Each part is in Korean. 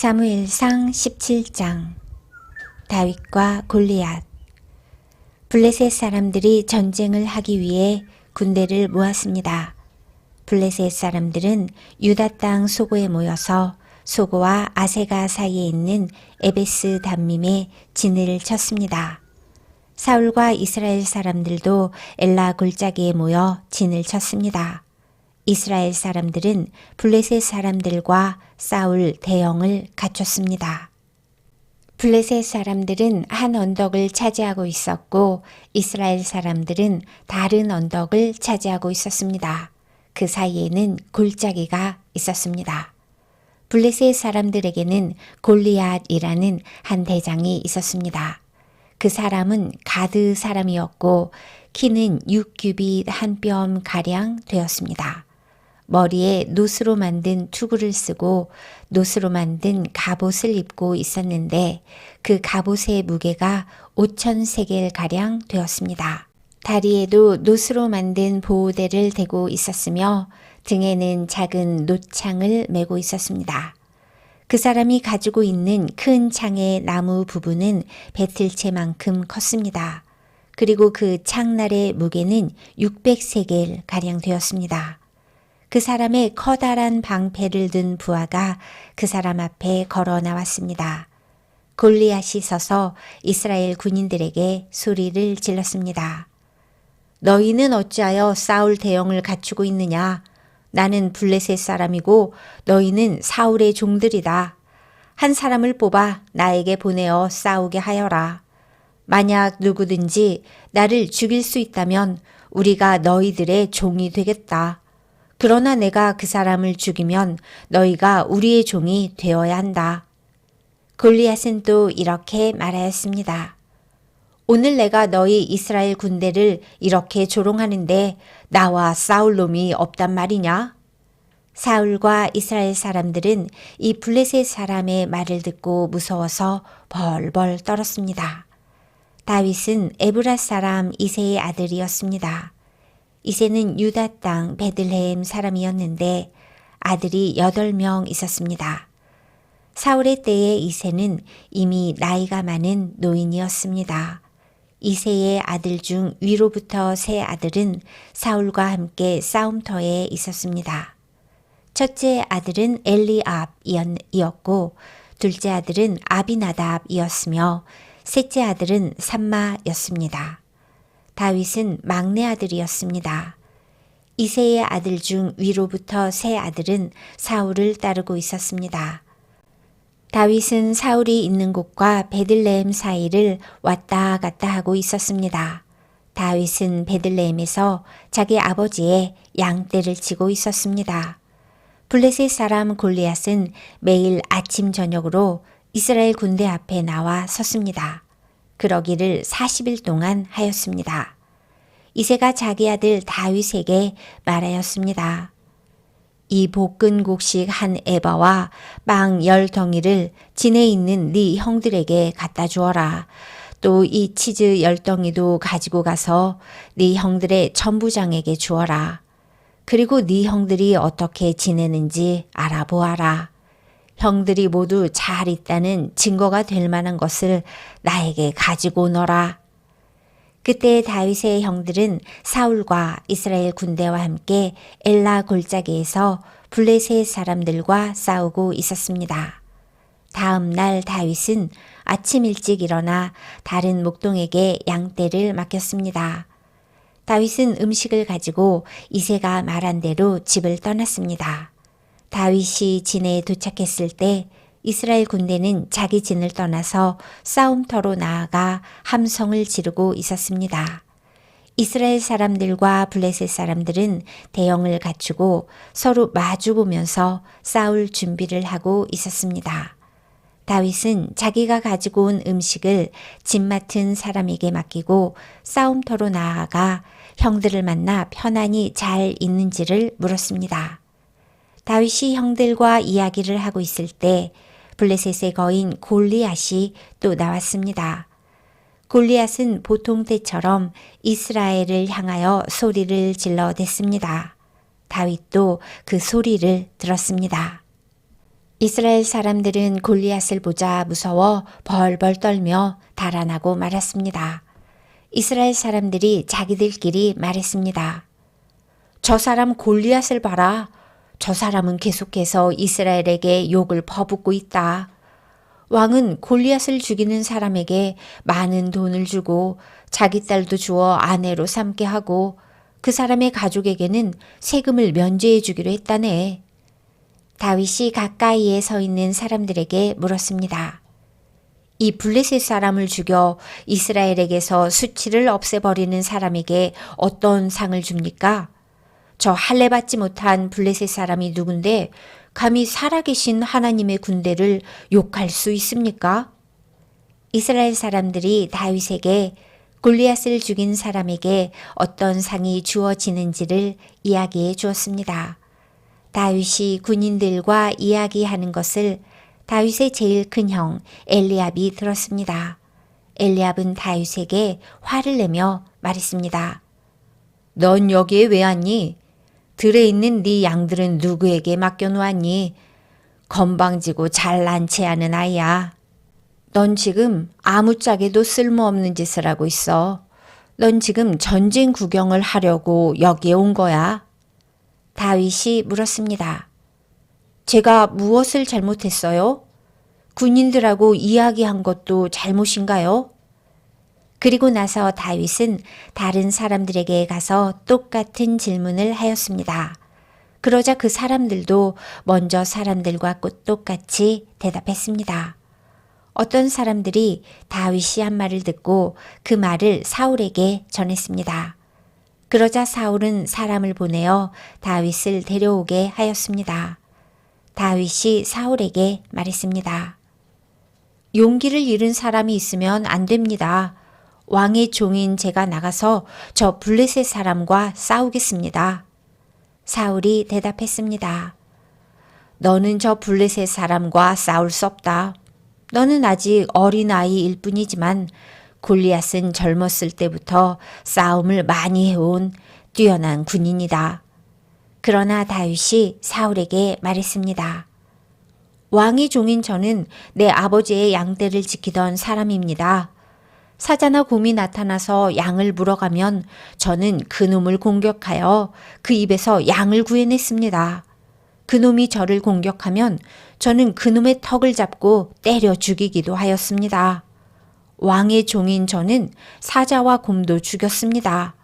사무엘상 17장. 다윗과 골리앗. 블레셋 사람들이 전쟁을 하기 위해 군대를 모았습니다. 블레셋 사람들은 유다 땅 소고에 모여서 소고와 아세가 사이에 있는 에베스 담밈에 진을 쳤습니다. 사울과 이스라엘 사람들도 엘라 골짜기에 모여 진을 쳤습니다. 이스라엘 사람들은 블레셋 사람들과 싸울 대형을 갖췄습니다. 블레셋 사람들은 한 언덕을 차지하고 있었고 이스라엘 사람들은 다른 언덕을 차지하고 있었습니다. 그 사이에는 골짜기가 있었습니다. 블레셋 사람들에게는 골리앗이라는 한 대장이 있었습니다. 그 사람은 가드 사람이었고 키는 6규빗 한 뼘 가량 되었습니다. 머리에 노스로 만든 투구를 쓰고 노스로 만든 갑옷을 입고 있었는데 그 갑옷의 무게가 5,000세겔 가량 되었습니다. 다리에도 노스로 만든 보호대를 대고 있었으며 등에는 작은 노창을 메고 있었습니다. 그 사람이 가지고 있는 큰 창의 나무 부분은 배틀채만큼 컸습니다. 그리고 그 창날의 무게는 600세겔 가량 되었습니다. 그 사람의 커다란 방패를 든 부하가 그 사람 앞에 걸어 나왔습니다. 골리앗이 서서 이스라엘 군인들에게 소리를 질렀습니다. 너희는 어찌하여 싸울 대형을 갖추고 있느냐? 나는 블레셋 사람이고 너희는 사울의 종들이다. 한 사람을 뽑아 나에게 보내어 싸우게 하여라. 만약 누구든지 나를 죽일 수 있다면 우리가 너희들의 종이 되겠다. 그러나 내가 그 사람을 죽이면 너희가 우리의 종이 되어야 한다. 골리앗은 또 이렇게 말하였습니다. 오늘 내가 너희 이스라엘 군대를 이렇게 조롱하는데 나와 싸울 놈이 없단 말이냐? 사울과 이스라엘 사람들은 이 블레셋 사람의 말을 듣고 무서워서 벌벌 떨었습니다. 다윗은 에브랏 사람 이새의 아들이었습니다. 이새는 유다 땅 베들레헴 사람이었는데 아들이 8명 있었습니다. 사울의 때에 이새는 이미 나이가 많은 노인이었습니다. 이새의 아들 중 위로부터 세 아들은 사울과 함께 싸움터에 있었습니다. 첫째 아들은 엘리압이었고 둘째 아들은 아비나답이었으며 셋째 아들은 삼마였습니다. 다윗은 막내 아들이었습니다. 이새의 아들 중 위로부터 세 아들은 사울을 따르고 있었습니다. 다윗은 사울이 있는 곳과 베들레헴 사이를 왔다 갔다 하고 있었습니다. 다윗은 베들레헴에서 자기 아버지의 양떼를 치고 있었습니다. 블레셋 사람 골리앗은 매일 아침 저녁으로 이스라엘 군대 앞에 나와 섰습니다. 그러기를 40일 동안 하였습니다. 이새가 자기 아들 다윗에게 말하였습니다. 이 볶은 곡식 한 에바와 빵 10덩이를 진에 있는 네 형들에게 갖다 주어라. 또 이 치즈 10덩이도 가지고 가서 네 형들의 천부장에게 주어라. 그리고 네 형들이 어떻게 지내는지 알아보아라. 형들이 모두 잘 있다는 증거가 될 만한 것을 나에게 가지고 오너라. 그때 다윗의 형들은 사울과 이스라엘 군대와 함께 엘라 골짜기에서 블레셋 사람들과 싸우고 있었습니다. 다음 날 다윗은 아침 일찍 일어나 다른 목동에게 양떼를 맡겼습니다. 다윗은 음식을 가지고 이새가 말한 대로 집을 떠났습니다. 다윗이 진에 도착했을 때 이스라엘 군대는 자기 진을 떠나서 싸움터로 나아가 함성을 지르고 있었습니다. 이스라엘 사람들과 블레셋 사람들은 대형을 갖추고 서로 마주보면서 싸울 준비를 하고 있었습니다. 다윗은 자기가 가지고 온 음식을 집 맡은 사람에게 맡기고 싸움터로 나아가 형들을 만나 편안히 잘 있는지를 물었습니다. 다윗이 형들과 이야기를 하고 있을 때 블레셋의 거인 골리앗이 또 나왔습니다. 골리앗은 보통 때처럼 이스라엘을 향하여 소리를 질러댔습니다. 다윗도 그 소리를 들었습니다. 이스라엘 사람들은 골리앗을 보자 무서워 벌벌 떨며 달아나고 말았습니다. 이스라엘 사람들이 자기들끼리 말했습니다. 저 사람 골리앗을 봐라. 저 사람은 계속해서 이스라엘에게 욕을 퍼붓고 있다. 왕은 골리앗을 죽이는 사람에게 많은 돈을 주고 자기 딸도 주어 아내로 삼게 하고 그 사람의 가족에게는 세금을 면제해 주기로 했다네. 다윗이 가까이에 서 있는 사람들에게 물었습니다. 이 블레셋 사람을 죽여 이스라엘에게서 수치를 없애버리는 사람에게 어떤 상을 줍니까? 저 할례 받지 못한 블레셋 사람이 누군데 감히 살아계신 하나님의 군대를 욕할 수 있습니까? 이스라엘 사람들이 다윗에게 골리앗을 죽인 사람에게 어떤 상이 주어지는지를 이야기해 주었습니다. 다윗이 군인들과 이야기하는 것을 다윗의 제일 큰 형 엘리압이 들었습니다. 엘리압은 다윗에게 화를 내며 말했습니다. 넌 여기에 왜 왔니? 들에 있는 네 양들은 누구에게 맡겨놓았니? 건방지고 잘난 체하는 아이야. 넌 지금 아무짝에도 쓸모없는 짓을 하고 있어. 넌 지금 전쟁 구경을 하려고 여기에 온 거야. 다윗이 물었습니다. 제가 무엇을 잘못했어요? 군인들하고 이야기한 것도 잘못인가요? 그리고 나서 다윗은 다른 사람들에게 가서 똑같은 질문을 하였습니다. 그러자 그 사람들도 먼저 사람들과 똑같이 대답했습니다. 어떤 사람들이 다윗이 한 말을 듣고 그 말을 사울에게 전했습니다. 그러자 사울은 사람을 보내어 다윗을 데려오게 하였습니다. 다윗이 사울에게 말했습니다. 용기를 잃은 사람이 있으면 안 됩니다. 왕의 종인 제가 나가서 저 블레셋 사람과 싸우겠습니다. 사울이 대답했습니다. 너는 저 블레셋 사람과 싸울 수 없다. 너는 아직 어린아이일 뿐이지만 골리앗은 젊었을 때부터 싸움을 많이 해온 뛰어난 군인이다. 그러나 다윗이 사울에게 말했습니다. 왕의 종인 저는 내 아버지의 양떼를 지키던 사람입니다. 사자나 곰이 나타나서 양을 물어가면 저는 그놈을 공격하여 그 입에서 양을 구해냈습니다. 그놈이 저를 공격하면 저는 그놈의 턱을 잡고 때려 죽이기도 하였습니다. 왕의 종인 저는 사자와 곰도 죽였습니다.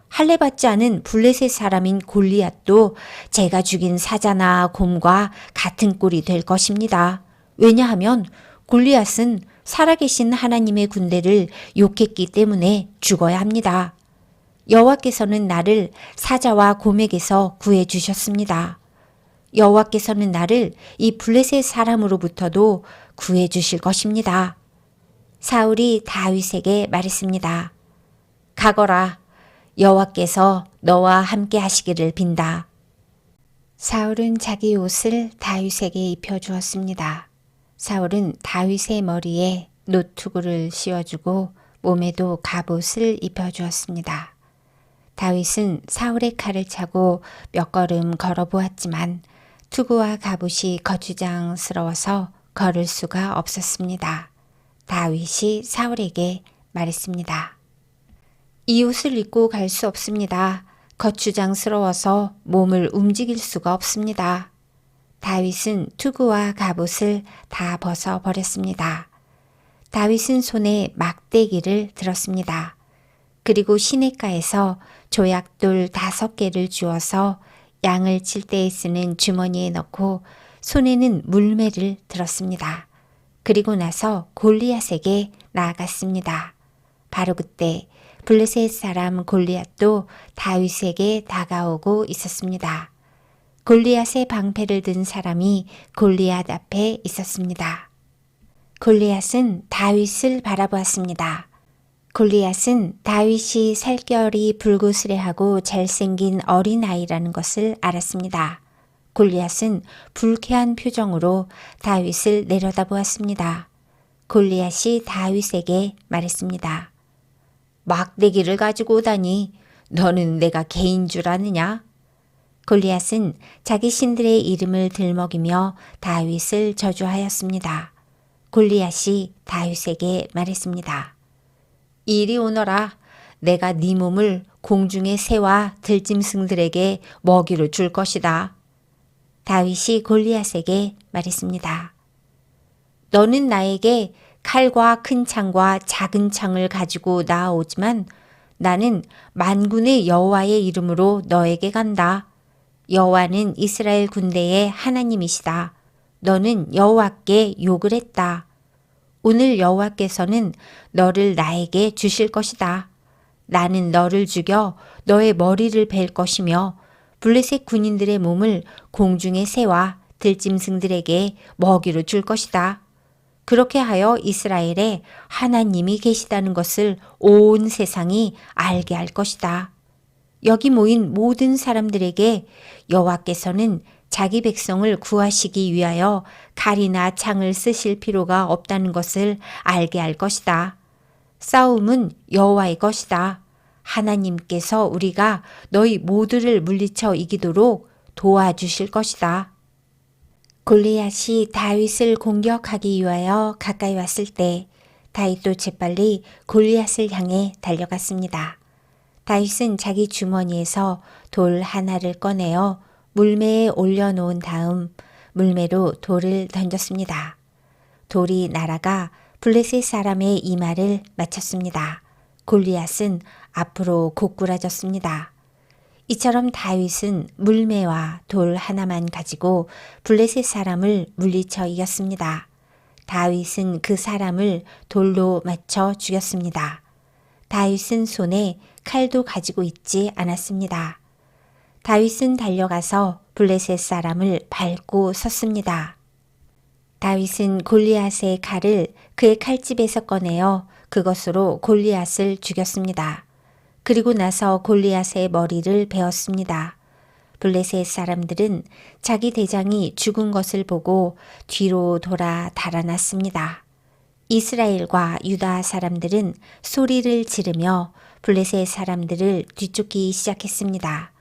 할례 받지 않은 블레셋 사람인 골리앗도 제가 죽인 사자나 곰과 같은 꼴이 될 것입니다. 왜냐하면 골리앗은 살아계신 하나님의 군대를 욕했기 때문에 죽어야 합니다. 여호와께서는 나를 사자와 곰에게서 구해 주셨습니다. 여호와께서는 나를 이 블레셋 사람으로부터도 구해 주실 것입니다. 사울이 다윗에게 말했습니다. 가거라. 여호와께서 너와 함께 하시기를 빈다. 사울은 자기 옷을 다윗에게 입혀주었습니다. 사울은 다윗의 머리에 노투구를 씌워주고 몸에도 갑옷을 입혀주었습니다. 다윗은 사울의 칼을 차고 몇 걸음 걸어보았지만 투구와 갑옷이 거추장스러워서 걸을 수가 없었습니다. 다윗이 사울에게 말했습니다. 이 옷을 입고 갈 수 없습니다. 거추장스러워서 몸을 움직일 수가 없습니다. 다윗은 투구와 갑옷을 다 벗어버렸습니다. 다윗은 손에 막대기를 들었습니다. 그리고 시냇가에서 조약돌 5개를 주어서 양을 칠 때에 쓰는 주머니에 넣고 손에는 물매를 들었습니다. 그리고 나서 골리앗에게 나아갔습니다. 바로 그때 블레셋 사람 골리앗도 다윗에게 다가오고 있었습니다. 골리앗의 방패를 든 사람이 골리앗 앞에 있었습니다. 골리앗은 다윗을 바라보았습니다. 골리앗은 다윗이 살결이 불구스레하고 잘생긴 어린아이라는 것을 알았습니다. 골리앗은 불쾌한 표정으로 다윗을 내려다보았습니다. 골리앗이 다윗에게 말했습니다. 막대기를 가지고 오다니 너는 내가 개인 줄 아느냐? 골리앗은 자기 신들의 이름을 들먹이며 다윗을 저주하였습니다. 골리앗이 다윗에게 말했습니다. 이리 오너라. 내가 네 몸을 공중의 새와 들짐승들에게 먹이로 줄 것이다. 다윗이 골리앗에게 말했습니다. 너는 나에게 칼과 큰 창과 작은 창을 가지고 나아오지만 나는 만군의 여호와의 이름으로 너에게 간다. 여호와는 이스라엘 군대의 하나님이시다. 너는 여호와께 욕을 했다. 오늘 여호와께서는 너를 나에게 주실 것이다. 나는 너를 죽여 너의 머리를 벨 것이며 블레셋 군인들의 몸을 공중의 새와 들짐승들에게 먹이로 줄 것이다. 그렇게 하여 이스라엘에 하나님이 계시다는 것을 온 세상이 알게 할 것이다. 여기 모인 모든 사람들에게 여호와께서는 자기 백성을 구하시기 위하여 칼이나 창을 쓰실 필요가 없다는 것을 알게 할 것이다. 싸움은 여호와의 것이다. 하나님께서 우리가 너희 모두를 물리쳐 이기도록 도와주실 것이다. 골리앗이 다윗을 공격하기 위하여 가까이 왔을 때 다윗도 재빨리 골리앗을 향해 달려갔습니다. 다윗은 자기 주머니에서 돌 하나를 꺼내어 물매에 올려놓은 다음 물매로 돌을 던졌습니다. 돌이 날아가 블레셋 사람의 이마를 맞췄습니다. 골리앗은 앞으로 고꾸라졌습니다. 이처럼 다윗은 물매와 돌 하나만 가지고 블레셋 사람을 물리쳐 이겼습니다. 다윗은 그 사람을 돌로 맞춰 죽였습니다. 다윗은 손에 칼도 가지고 있지 않았습니다. 다윗은 달려가서 블레셋 사람을 밟고 섰습니다. 다윗은 골리앗의 칼을 그의 칼집에서 꺼내어 그것으로 골리앗을 죽였습니다. 그리고 나서 골리앗의 머리를 베었습니다. 블레셋 사람들은 자기 대장이 죽은 것을 보고 뒤로 돌아 달아났습니다. 이스라엘과 유다 사람들은 소리를 지르며 블레셋 사람들을 뒤쫓기 시작했습니다.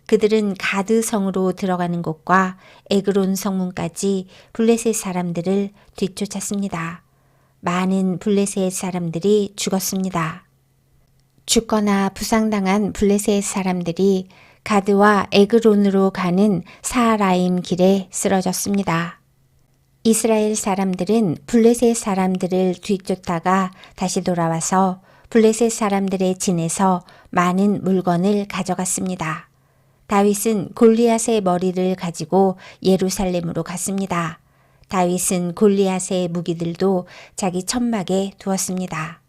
그들은 가드 성으로 들어가는 곳과 에그론 성문까지 블레셋 사람들을 뒤쫓았습니다. 많은 블레셋 사람들이 죽었습니다. 죽거나 부상당한 블레셋 사람들이 가드와 에그론으로 가는 사라임 길에 쓰러졌습니다. 이스라엘 사람들은 블레셋 사람들을 뒤쫓다가 다시 돌아와서 블레셋 사람들의 진에서 많은 물건을 가져갔습니다. 다윗은 골리앗의 머리를 가지고 예루살렘으로 갔습니다. 다윗은 골리앗의 무기들도 자기 천막에 두었습니다.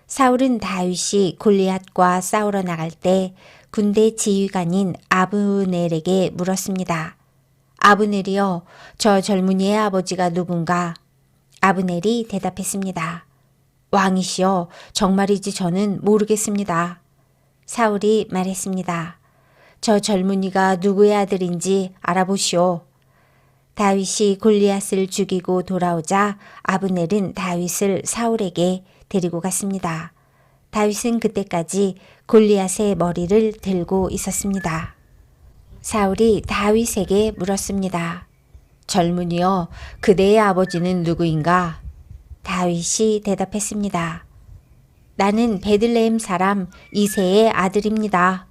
사울은 다윗이 골리앗과 싸우러 나갈 때 군대 지휘관인 아브넬에게 물었습니다. 아브넬이여, 저 젊은이의 아버지가 누군가? 아브넬이 대답했습니다. 왕이시여, 정말이지 저는 모르겠습니다. 사울이 말했습니다. 저 젊은이가 누구의 아들인지 알아보시오. 다윗이 골리앗을 죽이고 돌아오자 아브넬은 다윗을 사울에게 데리고 갔습니다. 다윗은 그때까지 골리앗의 머리를 들고 있었습니다. 사울이 다윗에게 물었습니다. 젊은이여, 그대의 아버지는 누구인가? 다윗이 대답했습니다. 나는 베들레헴 사람 이새의 아들입니다.